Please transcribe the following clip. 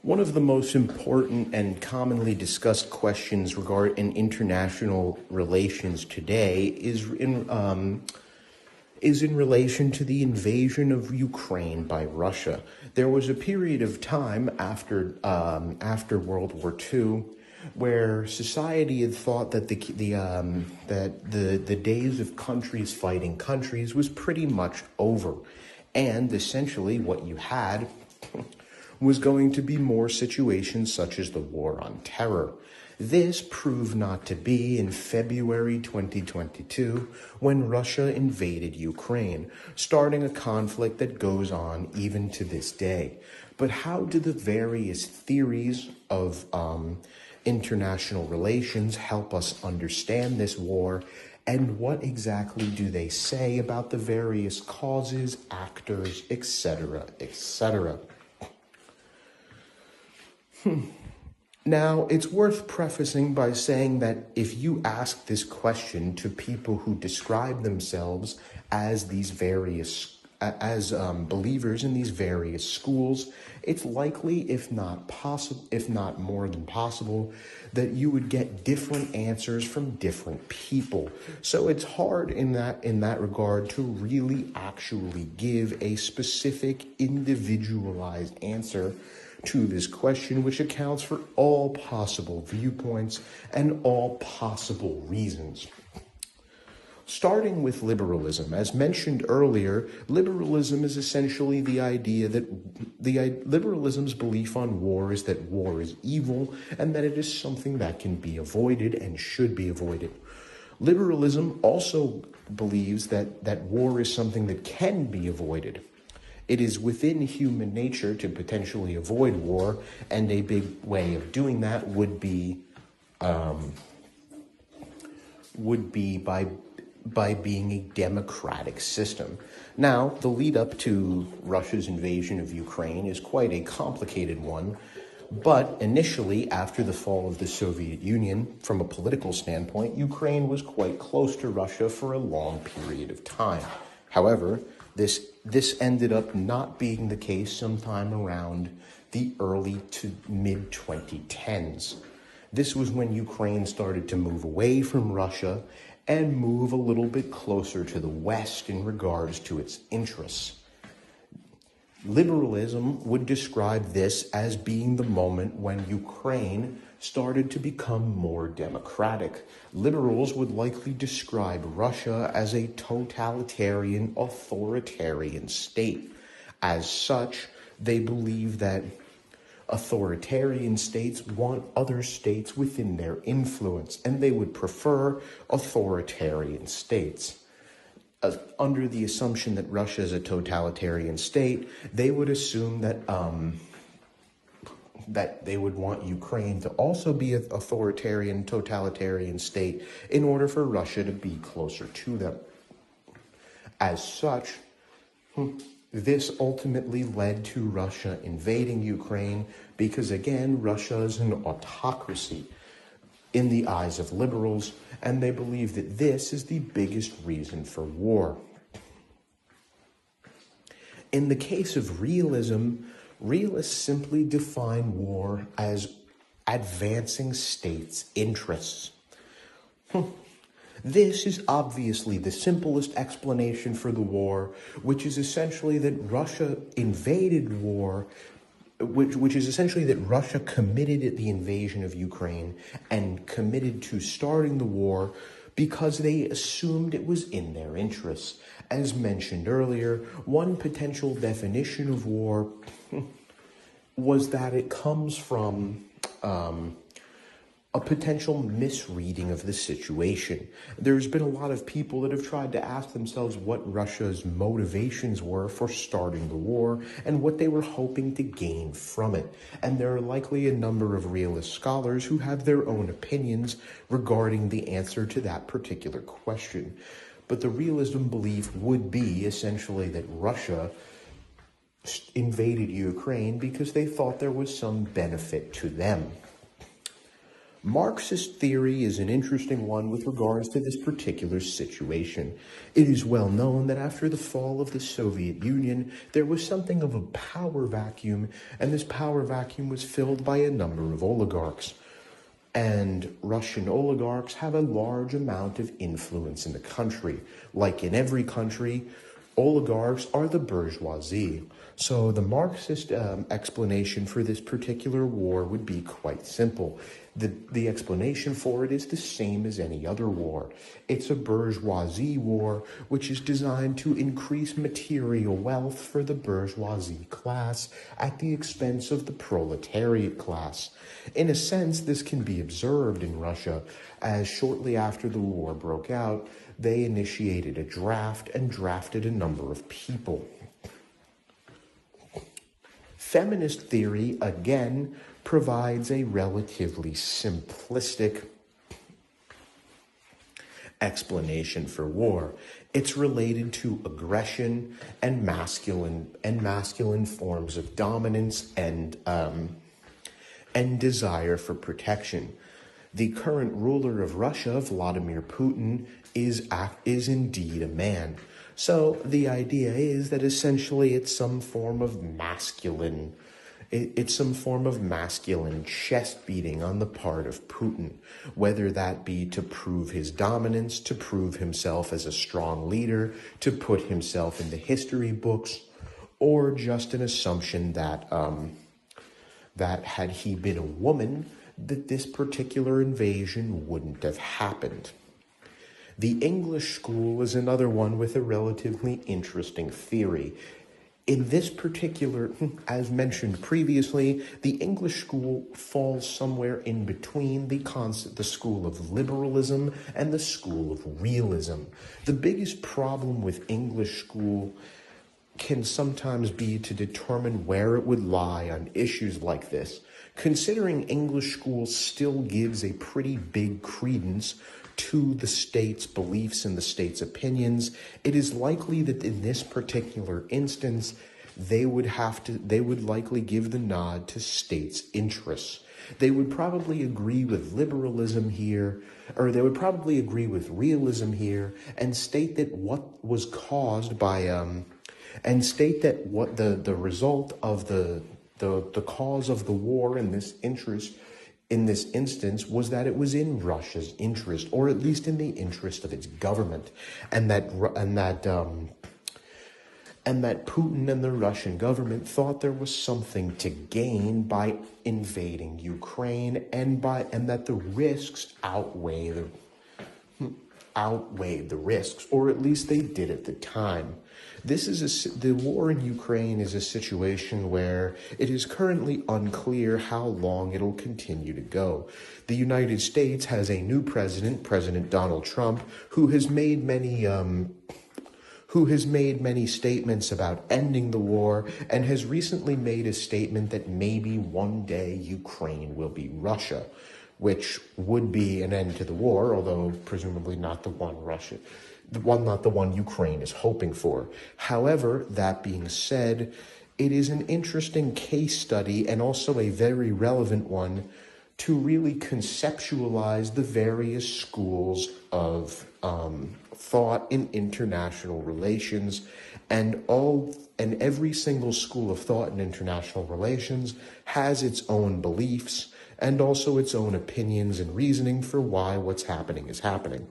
One of the most important and commonly discussed questions regarding international relations today is in relation to the invasion of Ukraine by Russia. There was a period of time after World War II where society had thought that the days of countries fighting countries was pretty much over, and essentially what you had was going to be more situations such as the War on Terror. This proved not to be in February 2022 when Russia invaded Ukraine, starting a conflict that goes on even to this day. But how do the various theories of international relations help us understand this war, and what exactly do they say about the various causes, actors, etc., etc.? Now, it's worth prefacing by saying that if you ask this question to people who describe themselves as believers in these various schools, it's likely, if not more than possible, that you would get different answers from different people. So it's hard in that regard to really actually give a specific individualized answer to this question, which accounts for all possible viewpoints and all possible reasons. Starting with liberalism, as mentioned earlier, liberalism is essentially the idea that liberalism's belief on war is that war is evil and that it is something that can be avoided and should be avoided. Liberalism also believes that war is something that can be avoided. It is within human nature to potentially avoid war, and a big way of doing that would be by being a democratic system. Now, the lead up to Russia's invasion of Ukraine is quite a complicated one, but initially, after the fall of the Soviet Union, from a political standpoint, Ukraine was quite close to Russia for a long period of time. However, this ended up not being the case sometime around the early to mid-2010s. This was when Ukraine started to move away from Russia and move a little bit closer to the West in regards to its interests. Liberalism would describe this as being the moment when Ukraine started to become more democratic. Liberals would likely describe Russia as a totalitarian, authoritarian state. As such, they believe that authoritarian states want other states within their influence, and they would prefer authoritarian states. Under the assumption that Russia is a totalitarian state, they would assume that they would want Ukraine to also be an authoritarian, totalitarian state in order for Russia to be closer to them. As such, this ultimately led to Russia invading Ukraine because, again, Russia is an autocracy in the eyes of liberals, and they believe that this is the biggest reason for war. In the case of realism, realists simply define war as advancing states' interests. This is obviously the simplest explanation for the war, which is essentially that Russia invaded war, which is essentially that Russia committed the invasion of Ukraine and committed to starting the war because they assumed it was in their interests. As mentioned earlier, one potential definition of war was that it comes from a potential misreading of the situation. There's been a lot of people that have tried to ask themselves what Russia's motivations were for starting the war and what they were hoping to gain from it. And there are likely a number of realist scholars who have their own opinions regarding the answer to that particular question. But the realism belief would be essentially that Russia invaded Ukraine because they thought there was some benefit to them. Marxist theory is an interesting one with regards to this particular situation. It is well known that after the fall of the Soviet Union, there was something of a power vacuum, and this power vacuum was filled by a number of oligarchs. And Russian oligarchs have a large amount of influence in the country. Like in every country, oligarchs are the bourgeoisie. So the Marxist explanation for this particular war would be quite simple. The explanation for it is the same as any other war. It's a bourgeoisie war, which is designed to increase material wealth for the bourgeoisie class at the expense of the proletariat class. In a sense, this can be observed in Russia, as shortly after the war broke out, they initiated a draft and drafted a number of people. Feminist theory, again, provides a relatively simplistic explanation for war. It's related to aggression and masculine forms of dominance and desire for protection. The current ruler of Russia, Vladimir Putin, is indeed a man. So the idea is that essentially it's some form of masculine chest beating on the part of Putin, whether that be to prove his dominance, to prove himself as a strong leader, to put himself in the history books, or just an assumption that that had he been a woman, that this particular invasion wouldn't have happened. The English school is another one with a relatively interesting theory. In this particular, as mentioned previously, the English school falls somewhere in between the school of liberalism and the school of realism. The biggest problem with English school can sometimes be to determine where it would lie on issues like this. Considering English school still gives a pretty big credence to the state's beliefs and the state's opinions, it is likely that in this particular instance, they would likely give the nod to states' interests. They would probably agree with liberalism here, or they would probably agree with realism here, and state that what was caused by, and state that what the result of the cause of the war in this instance was that it was in Russia's interest, or at least in the interest of its government, and that Putin and the Russian government thought there was something to gain by invading Ukraine, and that the risks outweighed the risks, or at least they did at the time. The war in Ukraine is a situation where it is currently unclear how long it'll continue to go. The United States has a new president, President Donald Trump, who has made many statements about ending the war, and has recently made a statement that maybe one day Ukraine will be Russia, which would be an end to the war, although presumably not the one Ukraine is hoping for. However, that being said, it is an interesting case study, and also a very relevant one, to really conceptualize the various schools of thought in international relations, and every single school of thought in international relations has its own beliefs and also its own opinions and reasoning for why what's happening is happening.